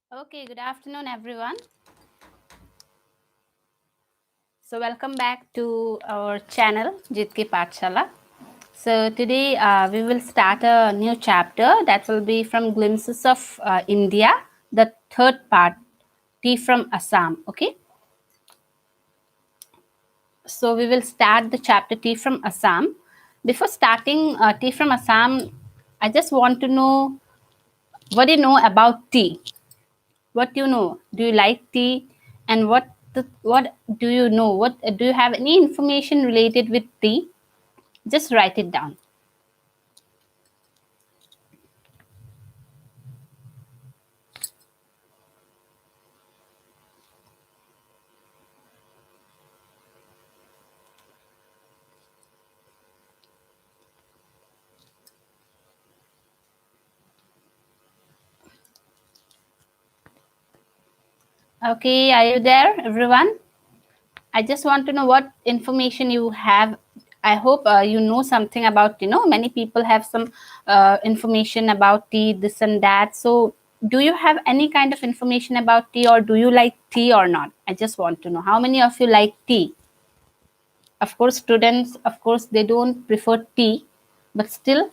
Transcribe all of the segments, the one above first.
Okay, good afternoon, everyone. So, welcome back to our channel, Jitki Pathshala. So, today we will start a new chapter that will be from Glimpses of India, the third part, Tea from Assam. Okay, so we will start the chapter Tea from Assam. Before starting Tea from Assam, I just want to know what do you know about tea? What do you know? Do you like tea? And what do you know? What do you have any information related with tea? Just write it down. Okay, are you there, everyone? I just want to know what information you have. I hope you know something about, many people have some information about tea, this and that. So, do you have any kind of information about tea, or do you like tea or not? I just want to know how many of you like tea. Of course, students, of course, they don't prefer tea, but still.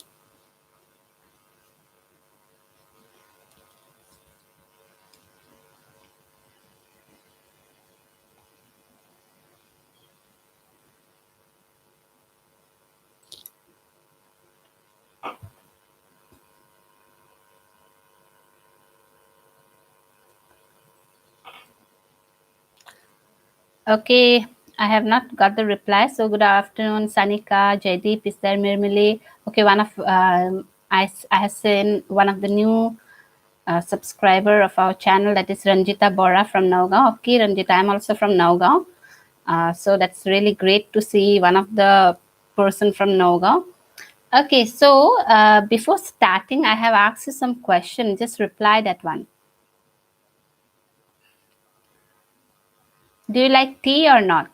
Okay, I have not got the reply. So good afternoon, Sanika, Jaideep, is there Mirmili? Okay, I have seen one of the new subscriber of our channel, that is Ranjita Bora from Nagaon. Okay, Ranjita, I'm also from Nagaon. So that's really great to see one of the person from Nagaon. Okay, so before starting, I have asked you some question. Just reply that one. Do you like tea or not?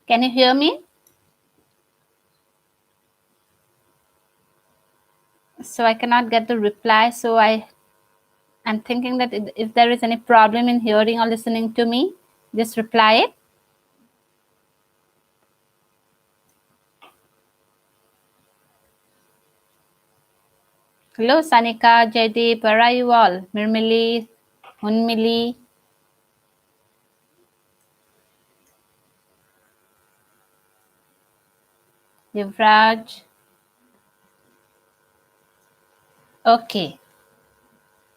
Can you hear me? So I cannot get the reply. So I'm thinking that if there is any problem in hearing or listening to me, just reply it. Hello, Sanika, Jaideep, where are you all? Mirmili, Unmili, Yuvraj. Okay.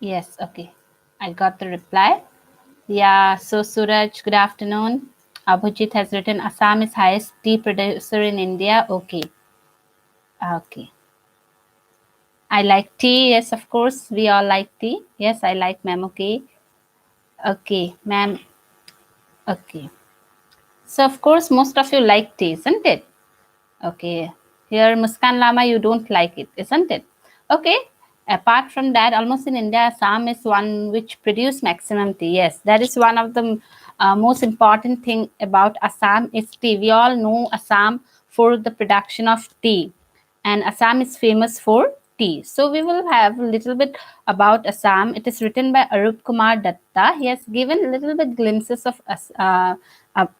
Yes, okay. I got the reply. Yeah, so Suraj, good afternoon. Abhijit has written Assam is highest tea producer in India. Okay. Okay. I like tea. Yes, of course. We all like tea. Yes, I like Memoki. Okay, ma'am. Okay. So, of course, most of you like tea, isn't it? Okay. Here, Muskan Lama, you don't like it, isn't it? Okay. Apart from that, almost in India, Assam is one which produce maximum tea. Yes, that is one of the most important thing about Assam is tea. We all know Assam for the production of tea, and Assam is famous for tea. So we will have a little bit about Assam. It is written by Arup Kumar Datta. He has given a little bit glimpses of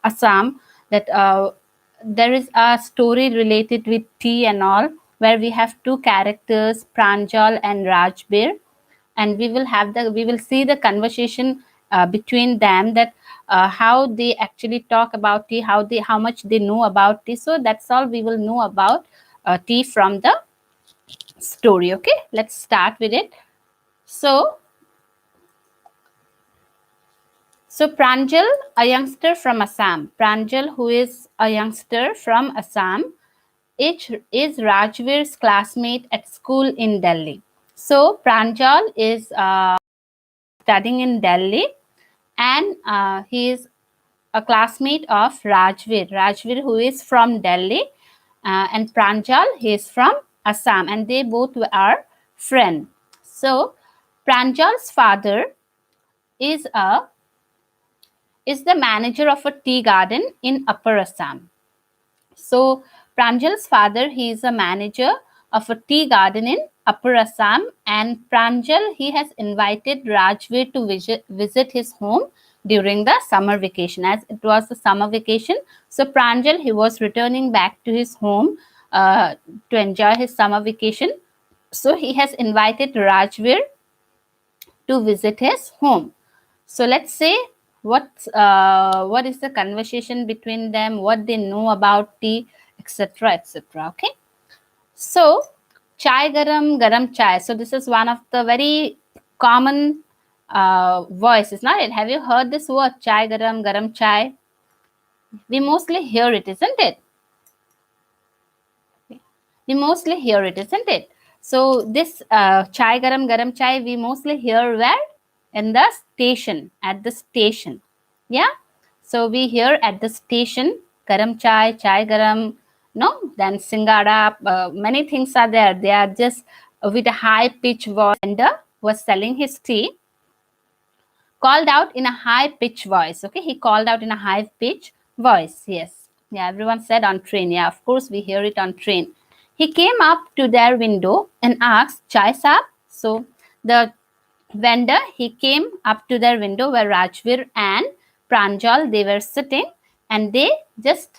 Assam, that there is a story related with tea and all, where we have two characters, Pranjal and Rajbir, and we will see the conversation between them, that how they actually talk about tea, how much they know about tea. So that's all we will know about tea from the story. Okay, let's start with it. So Pranjal, a youngster from Assam. Pranjal, who is a youngster from Assam, is Rajvir's classmate at school in Delhi. So Pranjal is studying in Delhi, and he is a classmate of Rajvir. Rajvir, who is from Delhi, and Pranjal, he is from Assam, and they both are friends. So Pranjal's father is a is the manager of a tea garden in Upper Assam. So Pranjal's father, he is a manager of a tea garden in Upper Assam, and Pranjal, he has invited Rajveer to visit his home during the summer vacation. As it was the summer vacation, so Pranjal, he was returning back to his home to enjoy his summer vacation. So he has invited Rajveer to visit his home. So let's say what is the conversation between them, what they know about tea, etc., etc. Okay. So chai garam, garam chai. So this is one of the very common voices, not it? Have you heard this word, chai garam, garam chai? We mostly hear it, isn't it? We mostly hear it, isn't it? So this chai garam, garam chai, we mostly hear where? In the station, at the station. Yeah. So we hear at the station, garam chai, chai garam, no, then singara, many things are there. They are just with a high pitch voice. Vendor was selling his tea, called out in a high pitch voice. Okay, he called out in a high pitch voice. Yes. Yeah, everyone said on train. Yeah, of course we hear it on train. He came up to their window and asked, chai saab? So the vendor, he came up to their window where Rajveer and Pranjal, they were sitting, and they just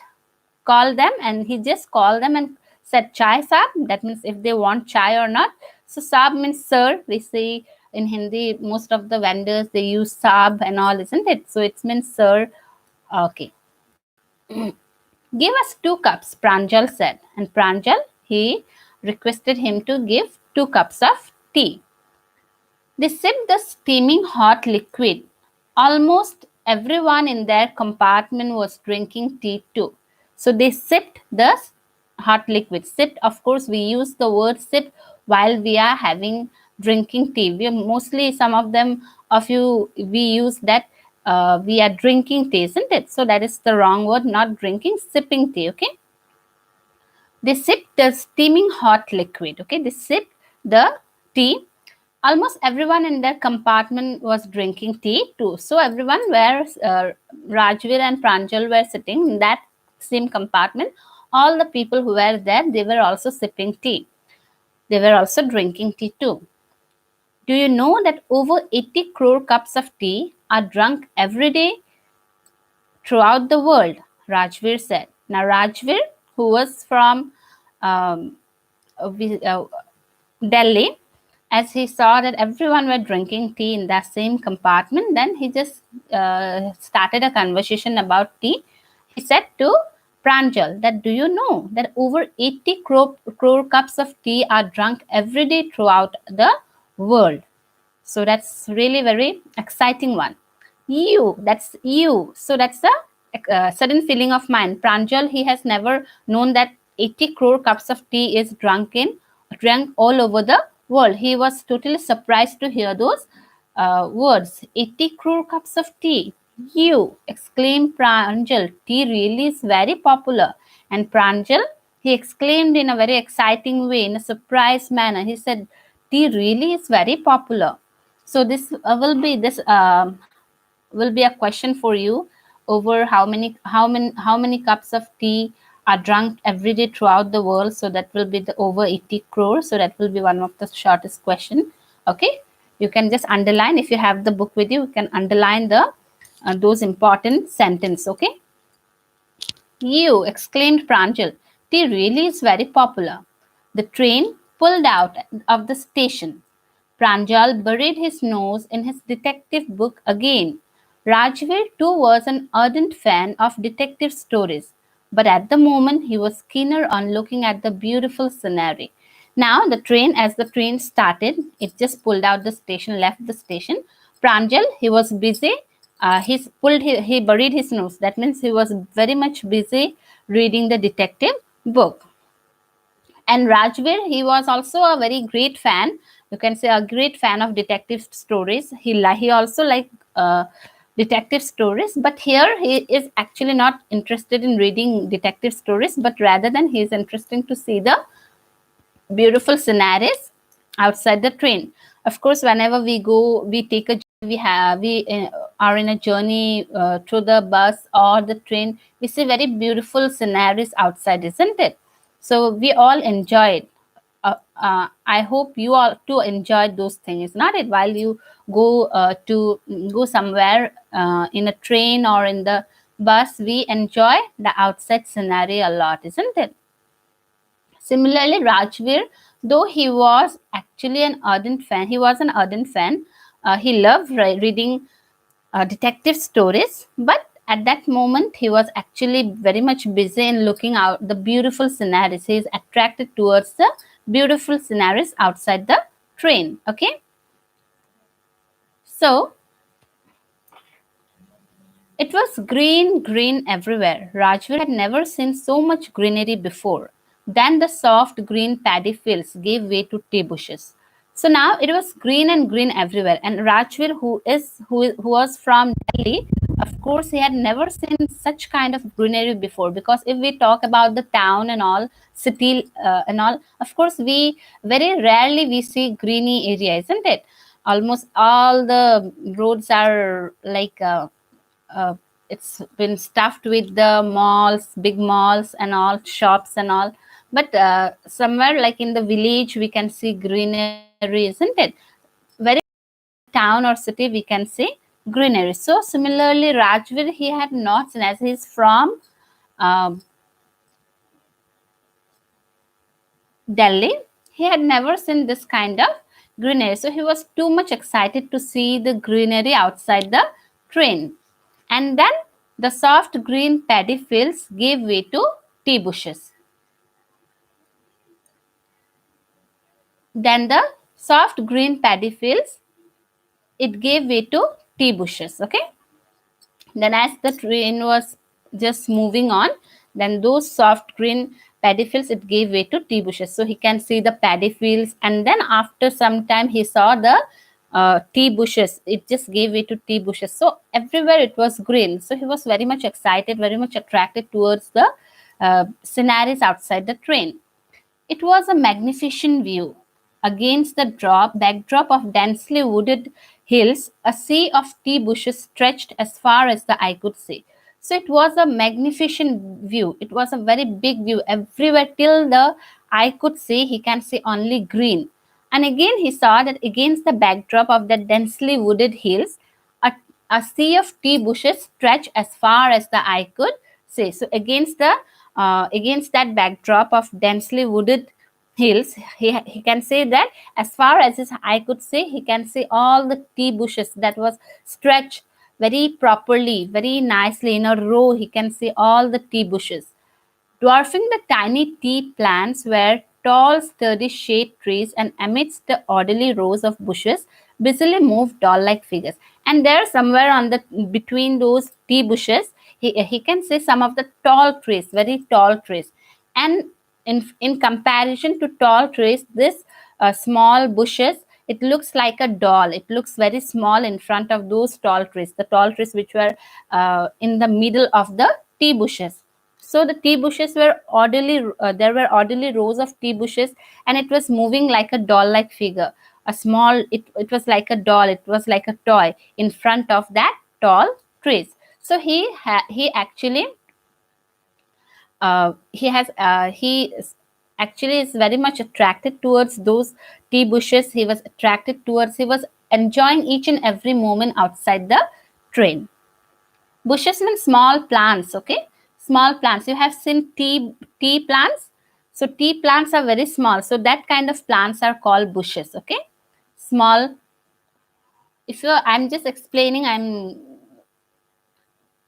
called them, and he just called them and said, chai saab? That means if they want chai or not. So saab means sir. We say in Hindi, most of the vendors, they use saab and all, isn't it? So it means sir. Okay. Give us 2 cups, Pranjal said. And Pranjal, he requested him to give 2 cups of tea. They sipped the steaming hot liquid. Almost everyone in their compartment was drinking tea too. So they sipped the hot liquid. Sipped, of course, we use the word sip while we are drinking tea. We mostly, some of them of you, we use that we are drinking tea, isn't it? So that is the wrong word, not drinking, sipping tea, okay? They sipped the steaming hot liquid, okay? They sipped the tea. Almost everyone in their compartment was drinking tea too. So everyone where Rajveer and Pranjal were sitting in that same compartment, all the people who were there, they were also sipping tea. They were also drinking tea too. Do you know that over 80 crore cups of tea are drunk every day throughout the world? Rajveer said. Now Rajveer, who was from Delhi, as he saw that everyone were drinking tea in that same compartment, then he just started a conversation about tea. He said to Pranjal that, do you know that over 80 crore cups of tea are drunk every day throughout the world? So that's really very exciting one. That's you. So that's a sudden feeling of mine. Pranjal, he has never known that 80 crore cups of tea is drunk all over the world. He was totally surprised to hear those words. 80 crore cups of tea. You, exclaimed Pranjal. Tea really is very popular. And Pranjal, he exclaimed in a very exciting way, in a surprised manner. He said, tea really is very popular. So this will be a question for you over how many cups of tea are drunk every day throughout the world. So that will be the over 80 crore. So that will be one of the shortest question. Okay, you can just underline, if you have the book with you, you can underline the those important sentence. Okay. You, exclaimed Pranjal, tea really is very popular. The train pulled out of the station. Pranjal buried his nose in his detective book again. Rajveer too was an ardent fan of detective stories, but at the moment he was keener on looking at the beautiful scenery. Now as the train started, it just pulled out the station, left the station. Pranjal, he was busy. He buried his nose. That means he was very much busy reading the detective book. And Rajveer, he was also a very great fan. You can say a great fan of detective stories. He also liked detective stories, but here he is actually not interested in reading detective stories, but rather than he is interested to see the beautiful scenarios outside the train. Of course, whenever we are in a journey through the bus or the train, we see very beautiful scenarios outside, isn't it? So we all enjoyed. I hope you all too enjoyed those things, not it? While you to go somewhere in a train or in the bus, we enjoy the outside scenario a lot, isn't it? Similarly, Rajveer, though he was actually an ardent fan, he was an ardent fan. He loved reading detective stories, but at that moment he was actually very much busy in looking out the beautiful sceneries. He is attracted towards the beautiful sceneries outside the train. Okay, so it was green, green everywhere. Rajveer had never seen so much greenery before. Then the soft green paddy fields gave way to tea bushes. So now it was green and green everywhere. And Rajveer, who was from Delhi, of course, he had never seen such kind of greenery before. Because if we talk about the town and all, city and all, of course, we very rarely we see greeny area, isn't it? Almost all the roads are like. Uh, it's been stuffed with the malls, big malls and all, shops and all. But somewhere like in the village we can see greenery, isn't it? Very town or city we can see greenery. So similarly, Rajveer, he had not seen, as he's from um, Delhi, he had never seen this kind of greenery. So he was too much excited to see the greenery outside the train. And then the soft green paddy fields gave way to tea bushes. Then the soft green paddy fields, it gave way to tea bushes. Okay. Then as the train was just moving on, then those soft green paddy fields, it gave way to tea bushes. So he can see the paddy fields, and then after some time he saw the tea bushes. It just gave way to tea bushes. So everywhere it was green. So he was very much excited, very much attracted towards the sceneries outside the train. It was a magnificent view. Against the backdrop of densely wooded hills, a sea of tea bushes stretched as far as the eye could see. So it was a magnificent view. It was a very big view. Everywhere till the eye could see, he can see only green. And again, he saw that against the backdrop of the densely wooded hills, a, a sea of tea bushes stretched as far as the eye could see. So against that backdrop of densely wooded hills, he can say that as far as his eye could see, he can see all the tea bushes that was stretched very properly, very nicely in a row. He can see all the tea bushes. Dwarfing the tiny tea plants were tall, sturdy shade trees, and amidst the orderly rows of bushes, busily moved doll-like figures. And there, somewhere on the between those tea bushes, he can see some of the tall trees, very tall trees. And in comparison to tall trees, this small bushes, it looks like a doll. It looks very small in front of those tall trees, the tall trees which were in the middle of the tea bushes. So the tea bushes were orderly, there were orderly rows of tea bushes, and it was moving like a doll-like figure. A small, it was like a doll, it was like a toy in front of that tall trees. So he actually he actually is very much attracted towards those tea bushes. He was attracted towards, he was enjoying each and every moment outside the train. Bushes mean small plants. Okay, small plants. You have seen tea plants. So tea plants are very small. So that kind of plants are called bushes. Okay, small. If you, I'm just explaining, I'm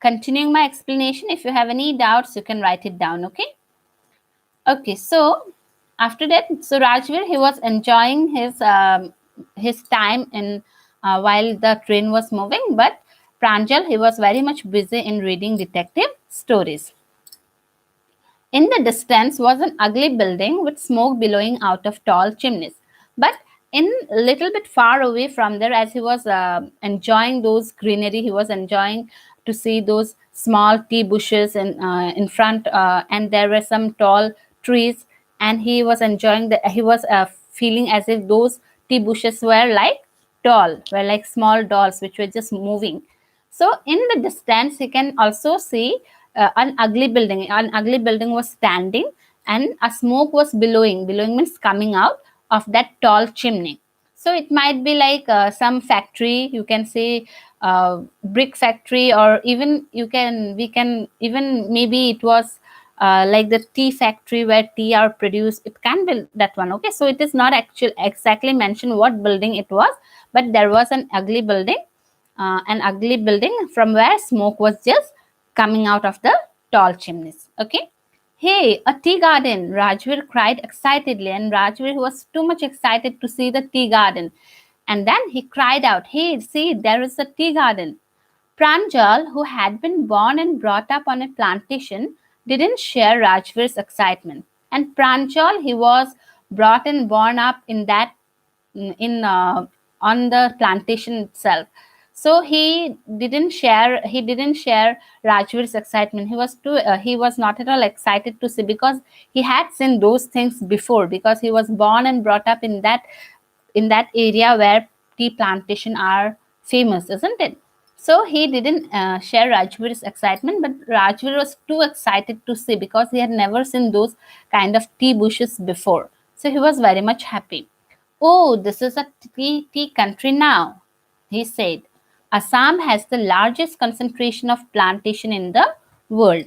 continuing my explanation. If you have any doubts, you can write it down. Okay. Okay. So after that, so Rajveer, he was enjoying his time in while the train was moving, but Pranjal, he was very much busy in reading detective stories. In the distance was an ugly building with smoke billowing out of tall chimneys. But in a little bit far away from there, as he was enjoying those greenery, he was enjoying to see those small tea bushes in front, and there were some tall trees, and he was enjoying the. He was feeling as if those tea bushes were like small dolls which were just moving. So in the distance, he can also see an ugly building. An ugly building was standing, and a smoke was billowing. Billowing means coming out of that tall chimney. So it might be like some factory, you can say brick factory, or even we can even maybe it was like the tea factory where tea are produced. It can be that one. Okay, so it is not actually exactly mentioned what building it was, but there was an ugly building from where smoke was just coming out of the tall chimneys. Okay. Hey, a tea garden! Rajvir cried excitedly, and Rajvir was too much excited to see the tea garden. And then he cried out, Hey, see, there is a tea garden. Pranjal, who had been born and brought up on a plantation, didn't share Rajvir's excitement. And Pranjal, he was brought and born up in that in on the plantation itself. So he didn't share Rajvir's excitement. He was not at all excited to see, because he had seen those things before, because he was born and brought up in that area where tea plantation are famous, isn't it? So he didn't share Rajvir's excitement, but Rajvir was too excited to see, because he had never seen those kind of tea bushes before. So he was very much happy. Oh, this is a tea country now, he said. Assam has the largest concentration of plantation in the world.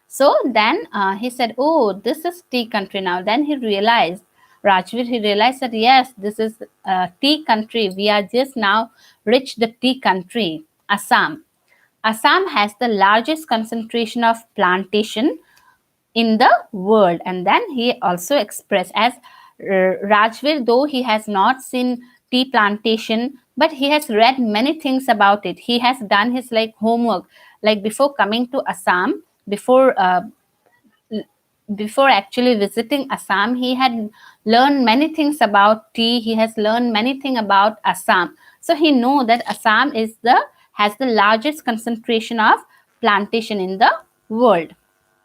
So then he said, oh, this is tea country now. Then he realized that yes, this is tea country. We are just now reached the tea country, Assam. Assam has the largest concentration of plantation in the world. And then he also expressed, as Rajvir, though he has not seen tea plantation, but he has read many things about it. He has done his homework, like before coming to Assam, before actually visiting Assam, he had learned many things about tea. He has learned many things about Assam. So he know that Assam has the largest concentration of plantation in the world.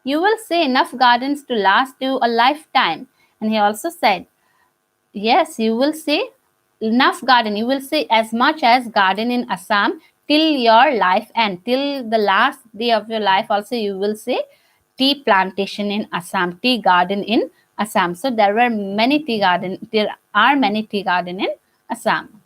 You will see enough gardens to last you a lifetime. And he also said, yes, you will see enough garden. You will see as much as garden in Assam till your life end. Till the last day of your life also you will see tea plantation in Assam, tea garden in Assam. So there are many tea garden in Assam.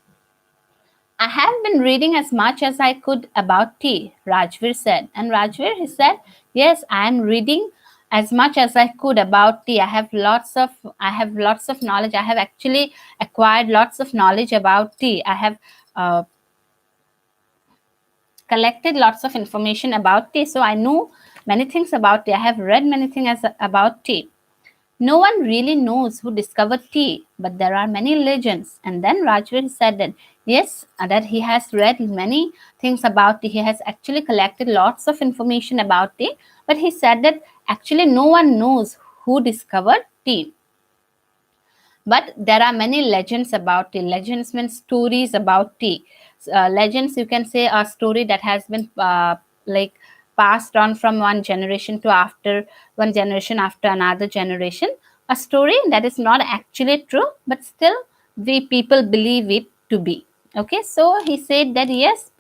I have been reading as much as I could about tea, Rajvir said. And Rajvir, he said, yes, I am reading as much as I could about tea. I have lots of knowledge. I have actually acquired lots of knowledge about tea. I have collected lots of information about tea. So I know many things about tea. I have read many things about tea. No one really knows who discovered tea, but there are many legends. And then Rajvir said that, yes, that he has read many things about tea. He has actually collected lots of information about tea, but he said that actually no one knows who discovered tea. But there are many legends about tea. Legends mean stories about tea. Legends, you can say, a story that has been passed on from one generation after another generation. A story that is not actually true, but still we people believe it to be. Okay, so he said that yes,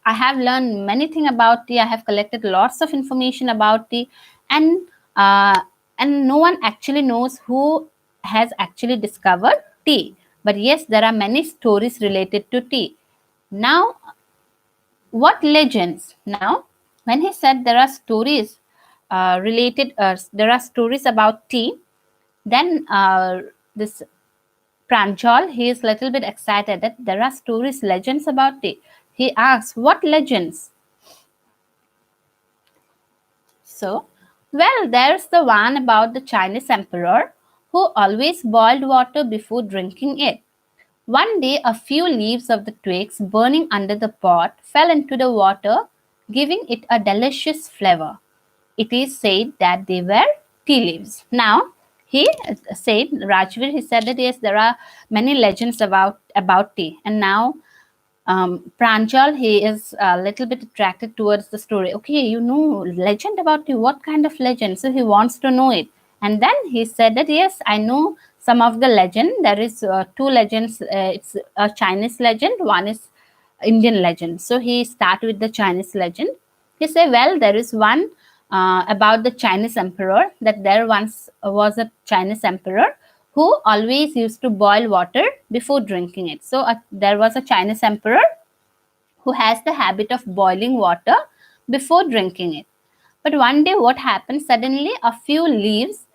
I have learned many things about tea. I have collected lots of information about tea, and no one actually knows who has actually discovered tea. But yes, there are many stories related to tea. Now, what legends? Now, when he said there are stories there are stories about tea, then this Pranjal, he is a little bit excited that there are stories, legends about tea. He asks, what legends? So, well, there's the one about the Chinese emperor who always boiled water before drinking it. One day, a few leaves of the twigs burning under the pot fell into the water, giving it a delicious flavor. It is said that they were tea leaves. Now, he said that yes, there are many legends about tea. And now, Pranjal, he is a little bit attracted towards the story. Okay, you know, legend about tea. What kind of legend? So he wants to know it. And then he said that yes, I know some of the legend. There is two legends. It's a Chinese legend. One is Indian legend. So he started with the Chinese legend. He said, well, there is one about the Chinese emperor, that there once was a Chinese emperor who always used to boil water before drinking it. So there was a Chinese emperor who has the habit of boiling water before drinking it. But one day what happened, suddenly a few leaves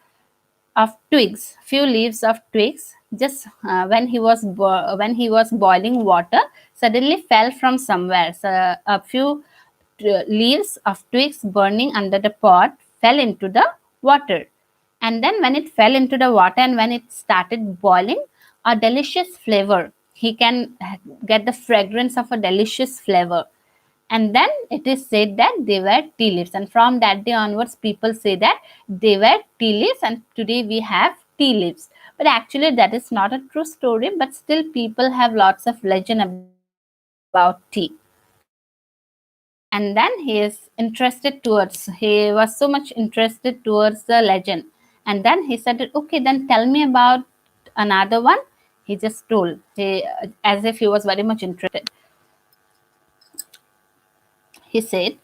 of twigs, just when he was boiling water, suddenly fell from somewhere. So a few leaves of twigs burning under the pot fell into the water. And then when it fell into the water and when it started boiling, a delicious flavor, he can get the fragrance of a delicious flavor. And then it is said that they were tea leaves, and from that day onwards people say that they were tea leaves, and today we have tea leaves. But actually that is not a true story, but still people have lots of legend about tea. And then he was so much interested towards the legend, and then he said, okay, then tell me about another one. He just told, as if he was very much interested. He said,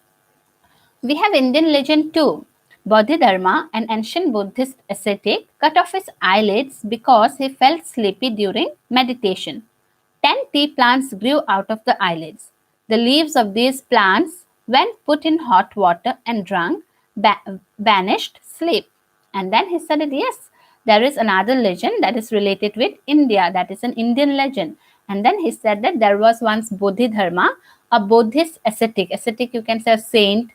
we have Indian legend too. Bodhi Dharma, an ancient Buddhist ascetic, cut off his eyelids because he felt sleepy during meditation. 10 tea plants grew out of the eyelids. The leaves of these plants, when put in hot water and drunk, banished sleep. And then he said, yes, there is another legend that is related with India, that is an Indian legend. And then he said that there was once Bodhi Dharma, a Buddhist ascetic. Ascetic, you can say a saint,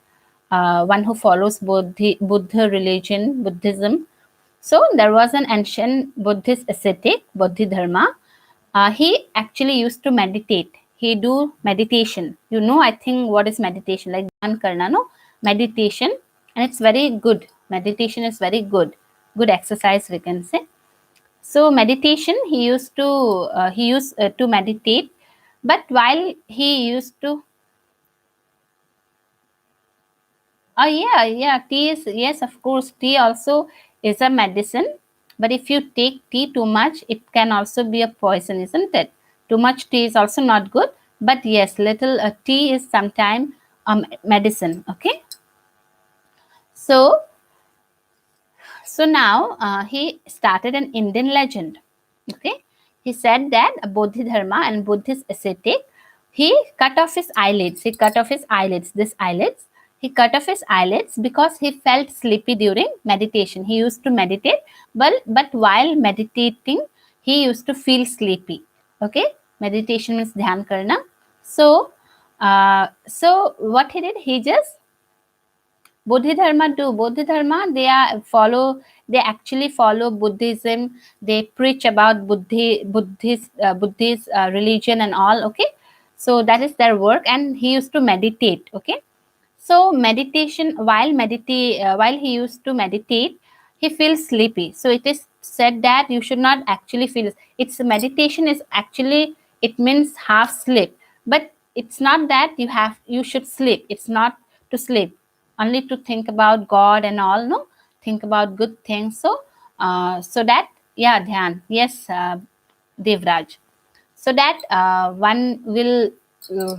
one who follows Buddha religion, Buddhism. So there was an ancient Buddhist ascetic, Bodhi Dharma. He actually used to meditate. He do meditation. You know, I think what is meditation? Like dhyan karna, no? Meditation, and it's very good. Meditation is very good. Good exercise, we can say. So meditation, he used to meditate, but while he used to oh yeah, tea is, yes, of course, tea also is a medicine. But if you take tea too much, it can also be a poison, isn't it? Too much tea is also not good. But yes, little tea is sometimes medicine. Okay. So now he started an Indian legend. Okay. He said that a Bodhidharma and Buddhist ascetic, he cut off his eyelids. He cut off his eyelids, these eyelids. He cut off his eyelids because he felt sleepy during meditation. He used to meditate, but while meditating, he used to feel sleepy. Okay. Meditation means dhyan karna. So, what he did, he just Bodhidharma too. Bodhidharma, they actually follow Buddhism. They preach about Buddhist religion and all. Okay, so that is their work, and he used to meditate. Okay, so meditation, while he used to meditate, he feels sleepy. So it is said that you should not actually feel, it's meditation is actually, it means half sleep, but it's not that you should sleep. It's not to sleep, only to think about God and all, no, think about good things. So so that, yeah, dhyan, yes, Devraj, so that one will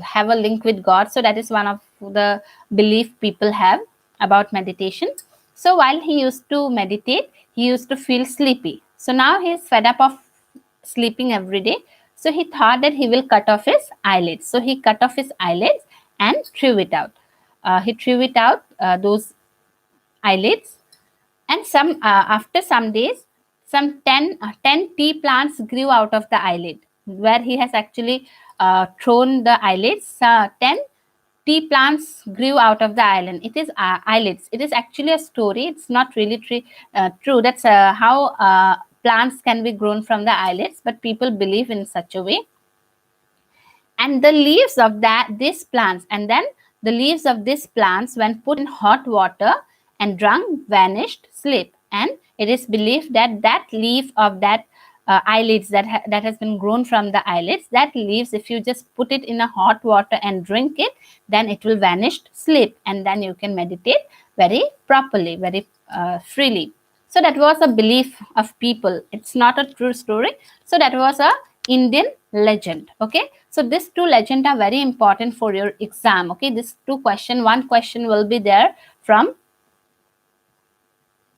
have a link with God. So that is one of the belief people have about meditation. So while he used to meditate, he used to feel sleepy. So now he is fed up of sleeping every day. So he thought that he will cut off his eyelids. So he cut off his eyelids and threw it out. He threw it out, those eyelids. And after some days, some 10 tea plants grew out of the eyelid, where he has actually thrown the eyelids. 10 tea plants grew out of the island. It is eyelids. It is actually a story. It's not really true. That's how plants can be grown from the eyelids, but people believe in such a way. And the leaves of these plants, and then the leaves of these plants, when put in hot water and drunk, vanished sleep. And it is believed that that leaf of that eyelids that has been grown from the eyelids, that leaves, if you just put it in a hot water and drink it, then it will vanish sleep, and then you can meditate very properly, very freely. So that was a belief of people. It's not a true story. So that was a Indian legend. Okay, so these two legends are very important for your exam. Okay, these two question, one question will be there from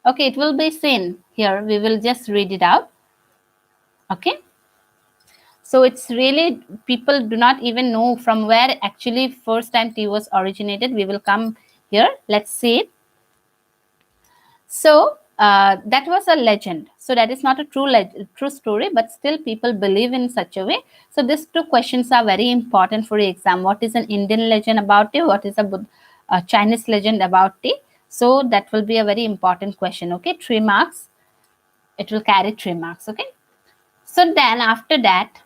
Okay, it will be seen here. We will just read it out. Okay. So it's really, people do not even know from where actually first time tea was originated. We will come here. Let's see it. So that was a legend. So that is not a true story, but still people believe in such a way. So these two questions are very important for the exam. What is an Indian legend about tea? What is a Chinese legend about tea? So that will be a very important question. Okay, 3 marks. It will carry 3 marks. Okay. So then after that,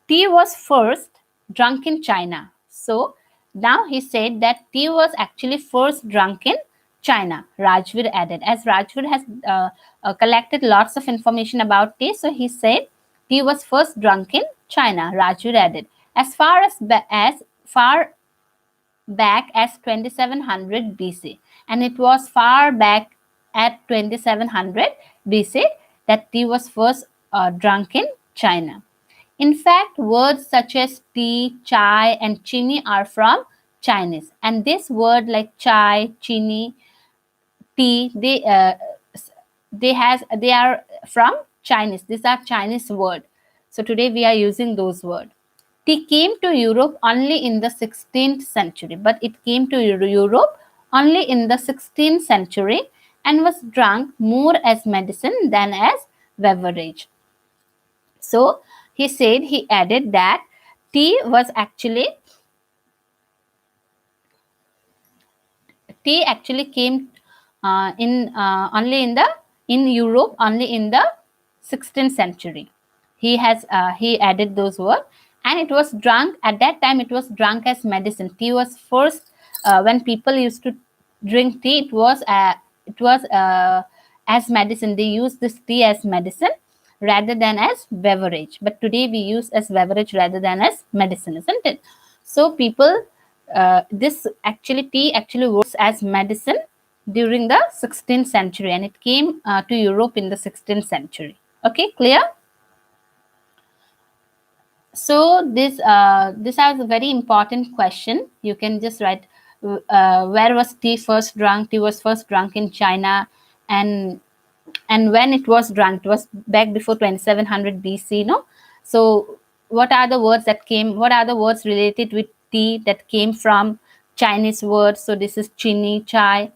tea was first drunk in China. So now he said that tea was actually first drunk in China. Rajveer added, as Rajveer has collected lots of information about tea, so he said tea was first drunk in China. Rajveer added, as far back as 2700 BC, and it was far back at 2700 BC that tea was first drunk in China. In fact, words such as tea, chai, and chini are from Chinese. And this word like chai, chini, tea, they are from Chinese. These are Chinese word. So today we are using those words. Tea came to Europe only in the 16th century, but it came to Europe only in the 16th century and was drunk more as medicine than as beverage. So he added that tea actually came in Europe only in the 16th century. He added those words, and it was drunk at that time. It was drunk as medicine. Tea was first when people used to drink tea. It was as medicine. They used this tea as medicine rather than as beverage. But today we use as beverage rather than as medicine, isn't it? So people, this actually tea actually works as medicine during the 16th century, and it came to Europe in the 16th century. Okay, clear? So this is a very important question. You can just write where was tea first drunk? Tea was first drunk in China, and when it was drunk, it was back before 2700 BC. No, so what are the words that came? What are the words related with tea that came from Chinese words? So this is chini, chai.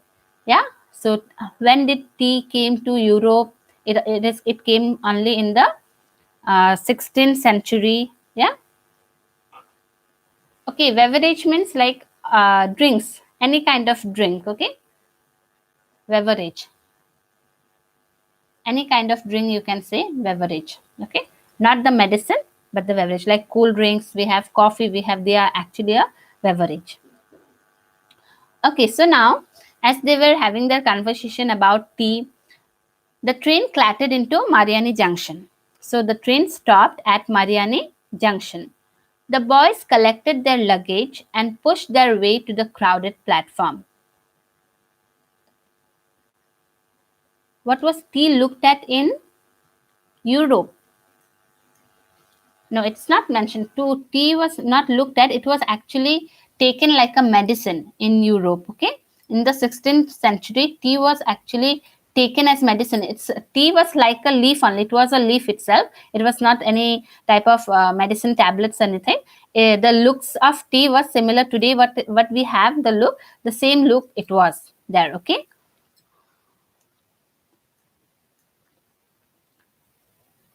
Yeah. So when did tea came to Europe? It came only in the 16th century. Yeah. Okay, beverage means like drinks, any kind of drink. Okay, beverage, any kind of drink you can say beverage. Okay, not the medicine, but the beverage, like cool drinks. We have coffee. They are actually a beverage. Okay, so now as they were having their conversation about tea, the train clattered into Mariani Junction. So the train stopped at Mariani Junction. The boys collected their luggage and pushed their way to the crowded platform. What was tea looked at in Europe? No, it's not mentioned. Tea was not looked at. It was actually taken like a medicine in Europe. Okay, in the 16th century, tea was actually taken as medicine. Tea was like a leaf only. It was a leaf itself. It was not any type of medicine tablets or anything. The looks of tea was similar today. What we have, the same look it was there. Okay.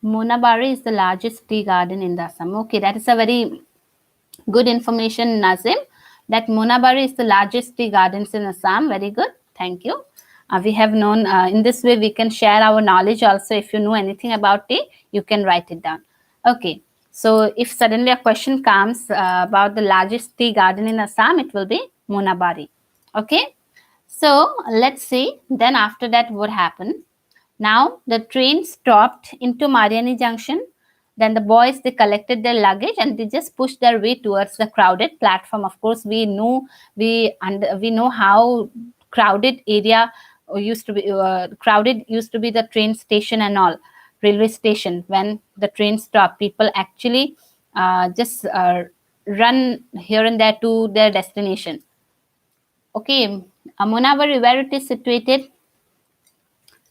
Monabari is the largest tea garden in the Assam. Okay, that is a very good information, Nazim. That Monabari is the largest tea gardens in Assam. Very good. Thank you. We have known in this way we can share our knowledge also. If you know anything about tea, you can write it down. Okay. So if suddenly a question comes about the largest tea garden in Assam, it will be Monabari. Okay. So let's see. Then after that, what happened? Now the train stopped into Mariani Junction. Then the boys, they collected their luggage and they just pushed their way towards the crowded platform. Of course, we know how crowded area used to be. Crowded used to be the train station and all, railway station. When the train stopped, people actually just run here and there to their destination. Okay, Monabari, where it is situated?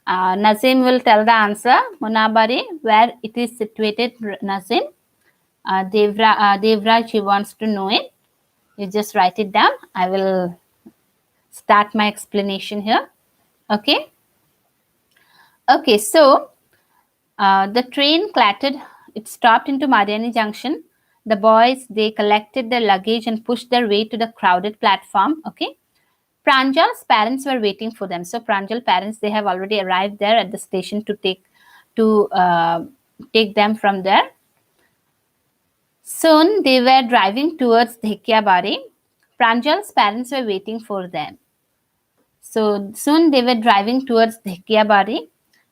Nazim will tell the answer. Munabari, where it is situated, Nazim. Devraj, he wants to know it. You just write it down. I will start my explanation here. Okay. Okay, so the train clattered. It stopped into Mariani Junction. The boys, they collected their luggage and pushed their way to the crowded platform. Okay. Pranjal's parents were waiting for them. So Pranjal parents, they have already arrived there at the station to take them from there. Soon they were driving towards Dhekiabari. Pranjal's parents were waiting for them. So soon they were driving towards Dhekiabari.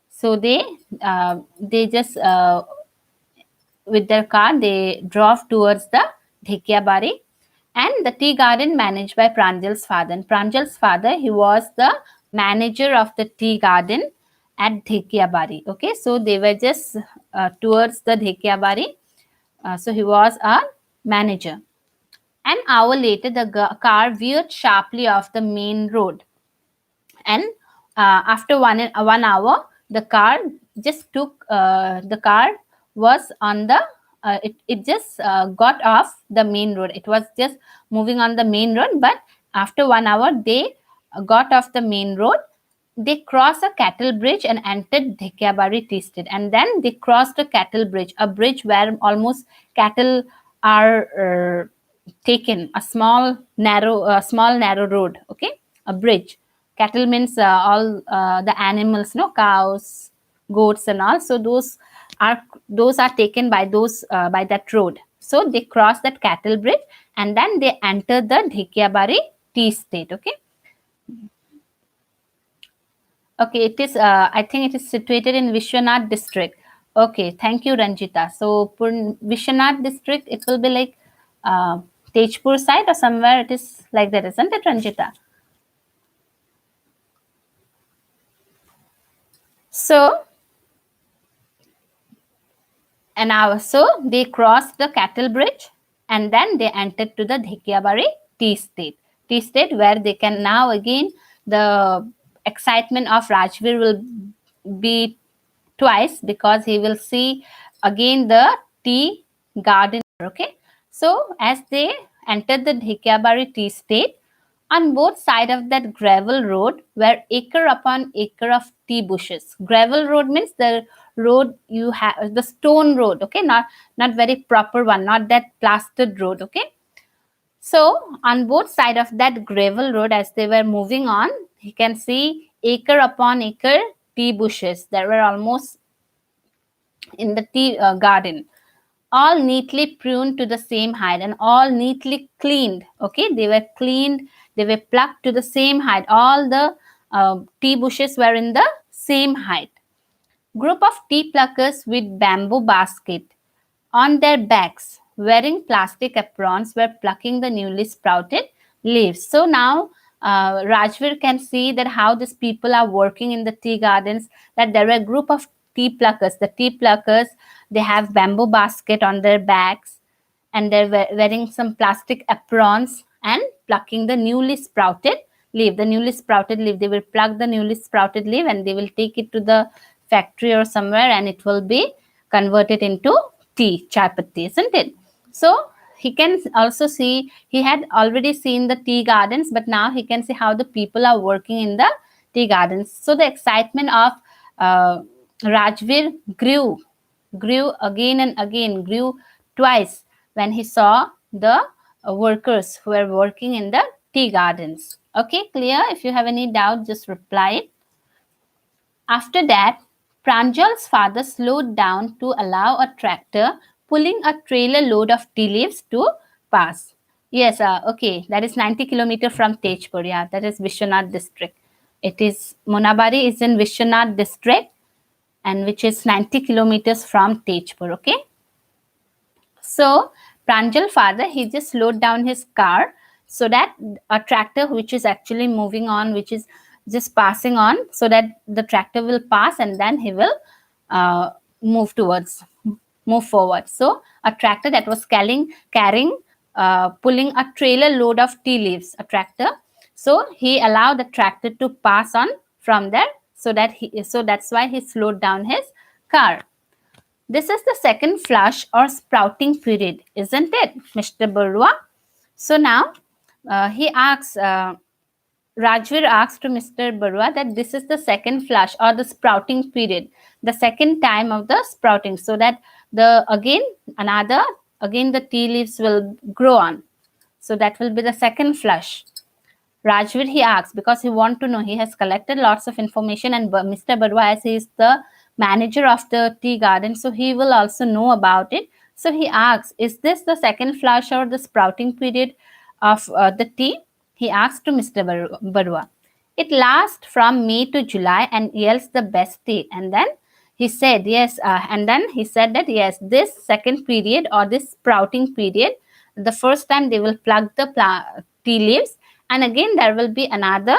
So they just with their car they drove towards the Dhekiabari and the tea garden managed by Pranjal's father. And Pranjal's father, he was the manager of the tea garden at Dhekiabari. Okay, so they were just towards the Dhekiabari. So he was a manager. An hour later, the car veered sharply off the main road. And after one hour, the car just took, the car was on the, it just got off the main road. It was just moving on the main road, but after 1 hour, they got off the main road. They crossed a cattle bridge and entered Dhekiabari tea estate. And then they crossed a cattle bridge, a bridge where almost cattle are taken, a small narrow road. Okay, a bridge. Cattle means all the animals, no, cows, goats, and all. So those are taken by by that road. So they cross that cattle bridge and then they enter the Dhekiabari tea estate. Okay. Okay, it is. I think it is situated in Vishwanath district. Okay, thank you, Ranjita. So, Vishwanath district, it will be like Tejpur side or somewhere. It is like that, isn't it, Ranjita? So, an hour. So they crossed the cattle bridge and then they entered to the Dhekiabari tea estate. Tea estate where they can now again the excitement of Rajveer will be twice because he will see again the tea garden. Okay, so as they entered the Dhekiabari tea estate, on both sides of that gravel road were acre upon acre of tea bushes. Gravel road means the road you have, the stone road. Okay, not very proper one, not that plastered road. Okay, so on both sides of that gravel road, as they were moving on, you can see acre upon acre tea bushes. There were almost in the tea garden, all neatly pruned to the same height and all neatly cleaned. Okay, they were cleaned, they were plucked to the same height. All the tea bushes were in the same height. Group of tea pluckers with bamboo basket on their backs, wearing plastic aprons, were plucking the newly sprouted leaves. So now Rajveer can see that how these people are working in the tea gardens, that there were a group of tea pluckers. The tea pluckers, they have bamboo basket on their backs and they're wearing some plastic aprons and plucking the newly sprouted leaf. The newly sprouted leaf, they will pluck the newly sprouted leaf and they will take it to the factory or somewhere and it will be converted into tea, chai patti, isn't it? So he can also see, he had already seen the tea gardens, but now he can see how the people are working in the tea gardens. So the excitement of Rajveer grew again and again, grew twice when he saw the workers who were working in the tea gardens. Okay, clear? If you have any doubt, just reply. After that, Pranjal's father slowed down to allow a tractor pulling a trailer load of tea leaves to pass. Yes, okay, that is 90 kilometers from Tejpur. Yeah, that is Vishwanath district. It is, Monabari is in Vishwanath district and which is 90 kilometers from Tejpur. Okay. So Pranjal father, he just slowed down his car so that a tractor which is actually moving on, which is just passing on, so that the tractor will pass and then he will move forward. So a tractor that was carrying pulling a trailer load of tea leaves, a tractor. So he allowed the tractor to pass on from their so that's why he slowed down his car. This is the second flush or sprouting period, isn't it, Mr. Barua? So now he asks, Rajvir asks to Mr. Barua that this is the second flush or the sprouting period, the second time of the sprouting, so that again the tea leaves will grow on. So that will be the second flush. Rajvir, he asks, because he wants to know. He has collected lots of information, and Mr. Barua, as he is the manager of the tea garden, so he will also know about it. So he asks, is this the second flush or the sprouting period of the tea? He asks to Mr. Barua. It lasts from May to July and yields the best tea. And then he said, yes, and then he said that, yes, this second period or this sprouting period, the first time they will pluck the tea leaves, and again there will be another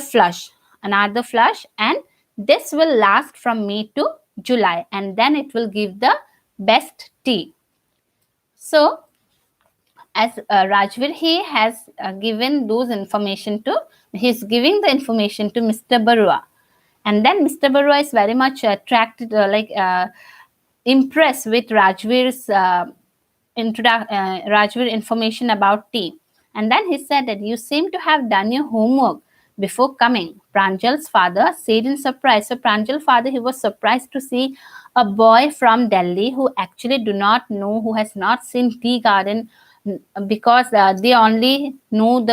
flush, and this will last from May to July, and then it will give the best tea. So as Rajvir, he has given those information to, he's giving the information to Mr. Barua, and then Mr. Barua is very much attracted, impressed with Rajvir's Rajvir information about tea. And then he said that you seem to have done your homework before coming, Pranjal's father said in surprise. So Pranjal's father, he was surprised to see a boy from Delhi who actually do not know, who has not seen tea garden, because they only know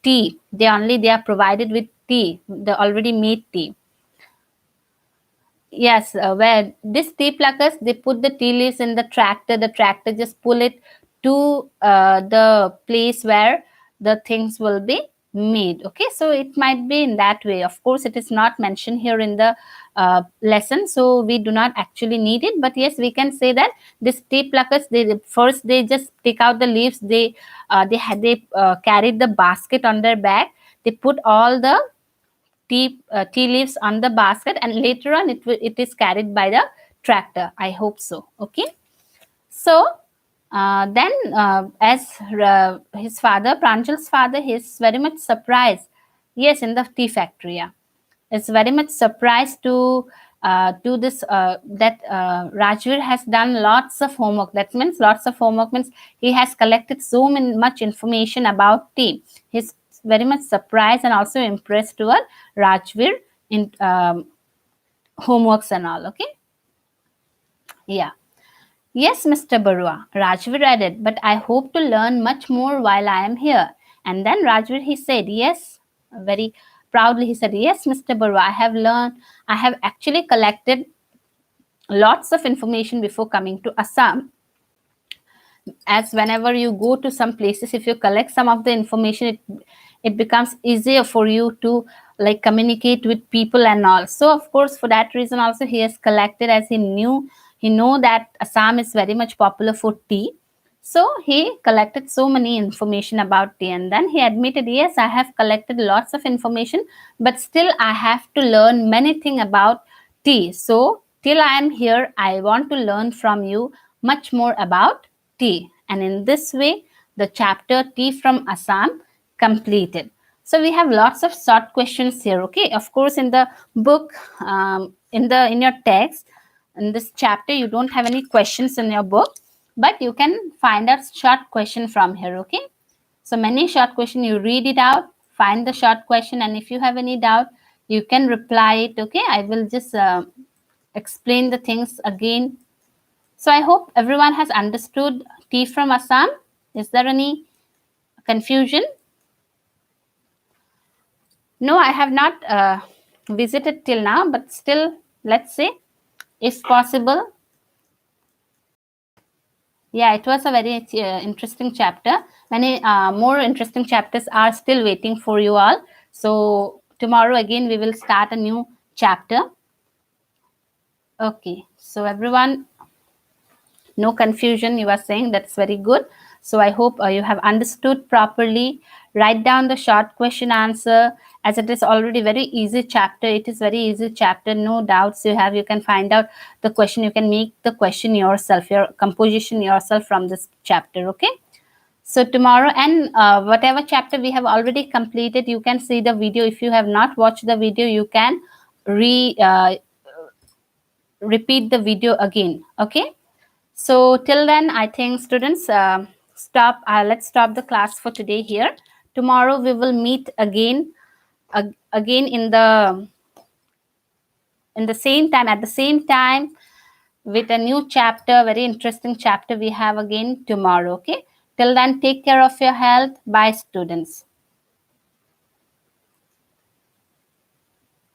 tea. They are provided with tea, the already made tea. Yes, where this tea pluckers, they put the tea leaves in the tractor just pull it to the place where the things will be made. Okay, so it might be in that way. Of course, it is not mentioned here in the lesson, so we do not actually need it. But yes, we can say that this tea pluckers, they just take out the leaves. They carried the basket on their back. They put all the tea leaves on the basket, and later on it is carried by the tractor. I hope so. Okay, so then as his father, Pranjal's father, he is very much surprised. Yes, in the tea factory, yeah, is very much surprised to do this, that Rajvir has done lots of homework. That means lots of homework means he has collected so much information about tea. He's very much surprised and also impressed toward Rajvir in homeworks and all. Okay, yeah. Yes, Mr. Barua, Rajvir added, but I hope to learn much more while I am here. And then Rajvir, he said, yes, very proudly, he said, yes, Mr. Barua, I have actually collected lots of information before coming to Assam. As whenever you go to some places, if you collect some of the information, it becomes easier for you to communicate with people and all. So of course, for that reason also, he has collected, as he know that Assam is very much popular for tea. So he collected so many information about tea, and then he admitted, yes, I have collected lots of information, but still I have to learn many things about tea. So till I am here, I want to learn from you much more about tea. And in this way, the chapter Tea from Assam completed. So we have lots of short questions here. Okay, of course, in the book, in your text, in this chapter, you don't have any questions in your book, but you can find out short question from here. Okay, so many short question, you read it out, find the short question, and if you have any doubt, you can reply it. Okay, I will just explain the things again. So I hope everyone has understood tea from Assam. Is there any confusion? No, I have not visited till now, but still, let's say, if possible. Yeah, it was a very interesting chapter. Many more interesting chapters are still waiting for you all. So tomorrow again, we will start a new chapter. Okay, so everyone, no confusion, you are saying, that's very good. So I hope you have understood properly. Write down the short question answer, as it is already very easy chapter. It is very easy chapter, no doubts you have. You can find out the question. You can make the question yourself, your composition yourself from this chapter. Okay, So tomorrow, and whatever chapter we have already completed, you can see the video. If you have not watched the video, you can repeat the video again. Okay. So till then, I think students, stop. Let's stop the class for today here. Tomorrow we will meet again, again in the same time, at the same time, with a new chapter, very interesting chapter we have again tomorrow. Okay. Till then, take care of your health. Bye, students.